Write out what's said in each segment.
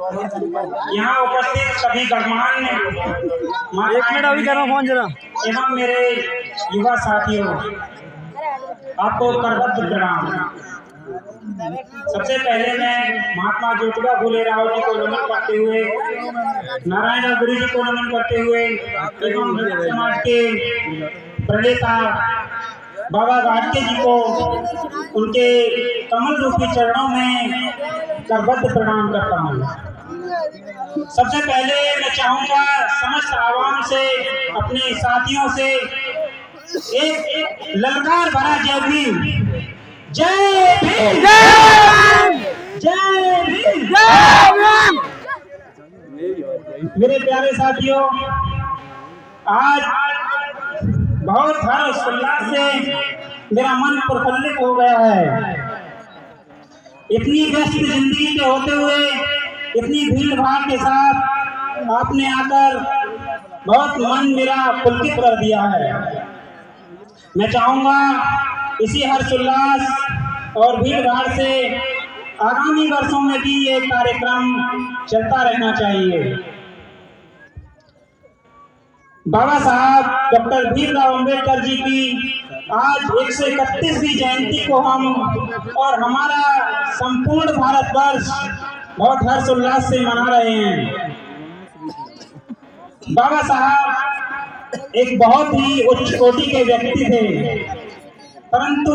यहाँ उपस्थित सभी गणमान्य एवं मेरे युवा साथियों, आपको करबद्ध प्रणाम। सबसे पहले मैं महात्मा ज्योतिबा फुले राव जी को नमन करते हुए, नारायण गुरु जी को नमन करते हुए एवं समाज के प्रणेता बाबा गाडगे जी को उनके कमल रूपी चरणों में करबद्ध प्रणाम करता हूँ। सबसे पहले मैं चाहूंगा समस्त आवाम से, अपने साथियों से एक ललकार भरा जय भीम, जय भीम, जय भीम, जय भीम। मेरे प्यारे साथियों, आज बहुत हर्षोल्लास से मेरा मन प्रफुल्लित हो गया है। इतनी व्यस्त जिंदगी के होते हुए, इतनी भीड़ भाड़ के साथ आपने आकर बहुत मन मेरा पुलकित कर दिया है। मैं चाहूंगा इसी हर्षोल्लास और भीड़ भाड़ से आगामी वर्षों में भी ये कार्यक्रम चलता रहना चाहिए। बाबा साहब डॉक्टर भीमराव अंबेडकर जी की आज 131वीं जयंती को हम और हमारा संपूर्ण भारतवर्ष बहुत हर्षोल्लास से मना रहे हैं। बाबा साहब एक बहुत ही उच्च कोटि के व्यक्ति थे, परंतु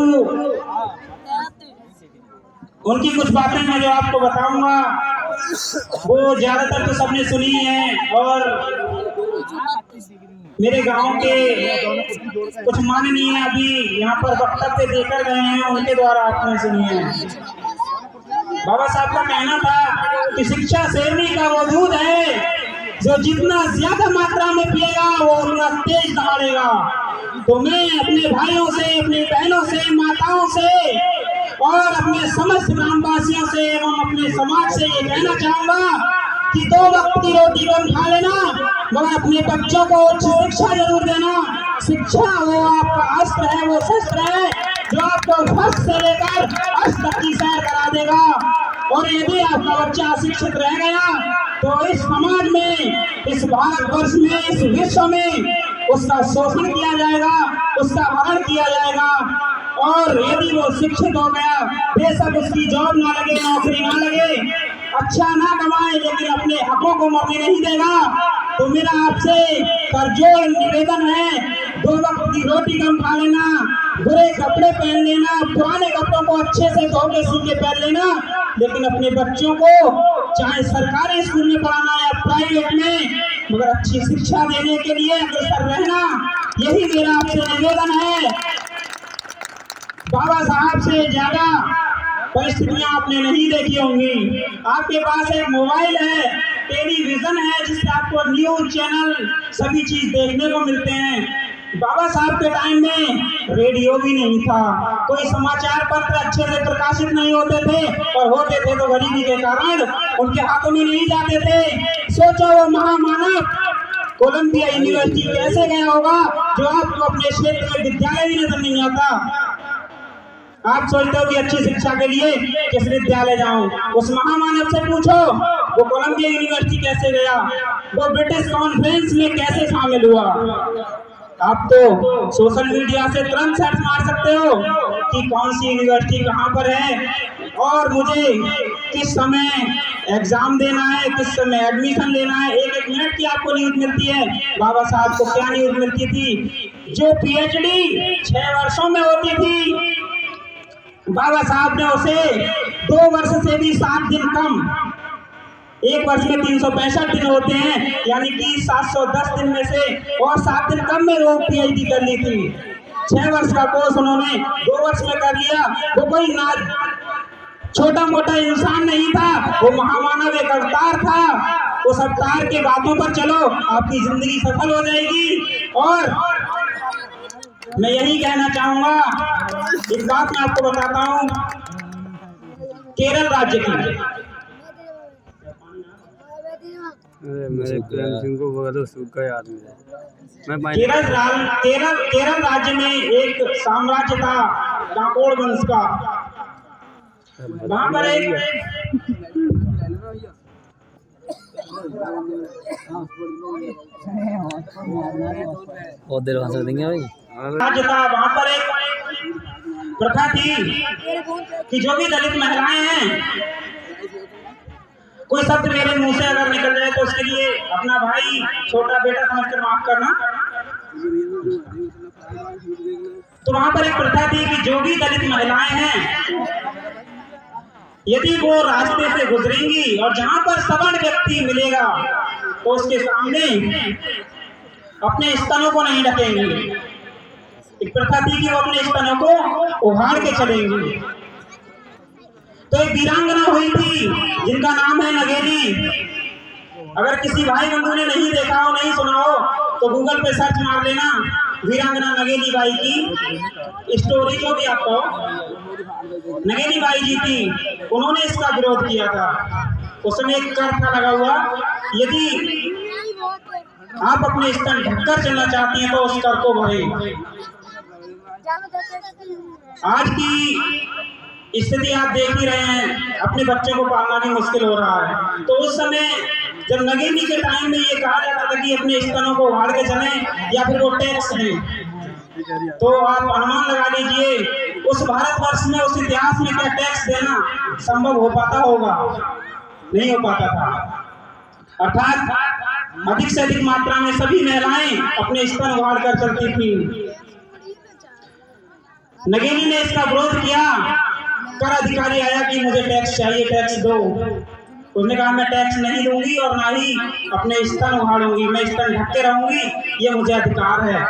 उनकी कुछ बातें मैं जो आपको बताऊंगा वो ज्यादातर तो सबने सुनी है, और मेरे गांव के कुछ माननीय अभी यहाँ पर वक्तव्य देकर गए हैं, उनके द्वारा आपने सुनी है। बाबा साहब का कहना था कि शिक्षा शेरनी का वो दूध है जो जितना ज्यादा मात्रा में पिएगा वो उतना तेज दौड़ेगा। तो मैं अपने भाइयों से, अपनी बहनों से, माताओं से और अपने समस्त ग्रामवासियों से एवं अपने समाज से ये कहना चाहूंगा कि 2 वक्त की रोटी कम खा लेना, मगर अपने बच्चों को अच्छी शिक्षा जरूर देना। शिक्षा वो आपका अस्त्र है, वो शस्त्र है जो आपको फर्स्ट से लेकर अष्ट तक की सैर करा देगा। और यदि आपका बच्चा अशिक्षित रह गया तो इस समाज में, इस भारतवर्ष में, इस विश्व में उसका शोषण किया जाएगा, उसका हरण किया जाएगा। और यदि वो शिक्षित हो गया, बेशक उसकी जॉब ना लगे, नौकरी ना लगे, अच्छा ना कमाए, लेकिन अपने हकों को मरने नहीं देगा, तो मेरा आपसे करजोड़ निवेदन है, 2 वक्त की रोटी कम खा लेना, बुरे कपड़े पहन लेना, पुराने कपड़ों को अच्छे से धो के सी के पहन लेना, लेकिन अपने बच्चों को चाहे सरकारी स्कूल में पढ़ाना या प्राइवेट में, मगर अच्छी शिक्षा देने के लिए अग्रसर रहना, यही मेरा आपसे निवेदन है। बाबा साहब से ज्यादा परिस्थितियां आपने नहीं देखी होंगी। आपके पास एक मोबाइल है, टेलीविजन है, जिससे आपको न्यूज चैनल सभी चीज देखने को मिलते हैं। बाबा साहब के टाइम में रेडियो भी नहीं था, कोई समाचार पत्र अच्छे से प्रकाशित नहीं होते थे, और होते थे तो गरीबी के कारण उनके हाथों में नहीं जाते थे। सोचो वो महामानव कोलंबिया यूनिवर्सिटी कैसे गया होगा जो आपको अपने क्षेत्र में विद्यालय भी नजर नहीं आता। आप सोचते हो कि अच्छी शिक्षा के लिए किस विद्यालय जाऊं? उस महामानव से पूछो वो कोलंबिया यूनिवर्सिटी कैसे गया, वो ब्रिटिश कॉन्फ्रेंस में कैसे शामिल हुआ। आप तो सोशल मीडिया से तुरंत सर्च मार सकते हो कि कौन सी यूनिवर्सिटी कहाँ पर है, और मुझे किस समय एग्जाम देना है, किस समय एडमिशन लेना है। 1-1 मिनट की आपको न्यूज मिलती है। बाबा साहब को क्या न्यूज मिलती थी? जो PhD 6 वर्षों में होती थी, बाबा साहब ने उसे 2 वर्ष से भी 7 दिन कम, 1 वर्ष में 365 दिन होते हैं, यानी कि 710 दिन में से और 7 दिन कम में वो PhD कर ली थी। 6 वर्ष का कोर्स उन्होंने 2 वर्ष में कर लिया। वो कोई ना छोटा मोटा इंसान नहीं था, वो महामानव एक अवतार था। उस अवतार के बातों पर चलो, आपकी जिंदगी सफल हो जाएगी। और मैं यही कहना चाहूंगा, एक बात मैं आपको बताता हूँ, केरल राज्य की, मेरे प्रेम सिंह को बोलो सूखा याद नहीं। केरल राज्य में एक साम्राज्य था काकोड़ वंश का। वहां पर एक बहुत देर भाषण देंगे भाई। आज था वहाँ पर एक प्रथा थी कि जो भी दलित महिलाएं हैं, कोई शब्द मेरे मुंह से अगर निकल जाए तो उसके लिए अपना भाई छोटा बेटा समझकर माफ करना। तो वहां पर एक प्रथा थी कि जो भी दलित महिलाएं हैं, यदि वो रास्ते से गुजरेंगी और जहां पर सवर्ण व्यक्ति मिलेगा तो उसके सामने अपने स्तनों को नहीं ढकेंगी। एक प्रथा थी कि वो अपने स्तनों को उघाड़ के चलेंगी। तो एक वीरांगना हुई थी जिनका नाम है नगेली। अगर किसी भाई बंधु ने नहीं देखा हो, नहीं सुना हो, तो गूगल पे सर्च मार लेना वीरांगना नगेली बाई की स्टोरी, जो भी आपको। नगेली बाई जी थी, उन्होंने इसका विरोध किया था। उस समय एक कर था लगा हुआ, यदि आप अपने स्तन ढककर चलना चाहती हैं तो उस कर को भरें। आज की स्थिति आप देख ही रहे हैं, अपने बच्चों को पालना भी मुश्किल हो रहा है। तो उस समय जब नगेली के टाइम में ये कहा जाता था कि अपने स्तनों को उघाड़ के चलें या फिर वो टैक्स है, तो आप अनुमान लगा लीजिए उस भारतवर्ष में, उस इतिहास में क्या टैक्स देना संभव हो पाता होगा? नहीं हो पाता था। अर्थात अधिक से अधिक मात्रा में सभी महिलाएं अपने स्तन उघाड़ कर चलती थी। नगेली ने इसका विरोध किया। कर अधिकारी आया कि मुझे टैक्स चाहिए, टैक्स दो। उसने कहा मैं टैक्स नहीं दूंगी और ना ही अपने स्तन उघाड़ूंगी, मैं स्तन ढक के रहूंगी, ये मुझे अधिकार है।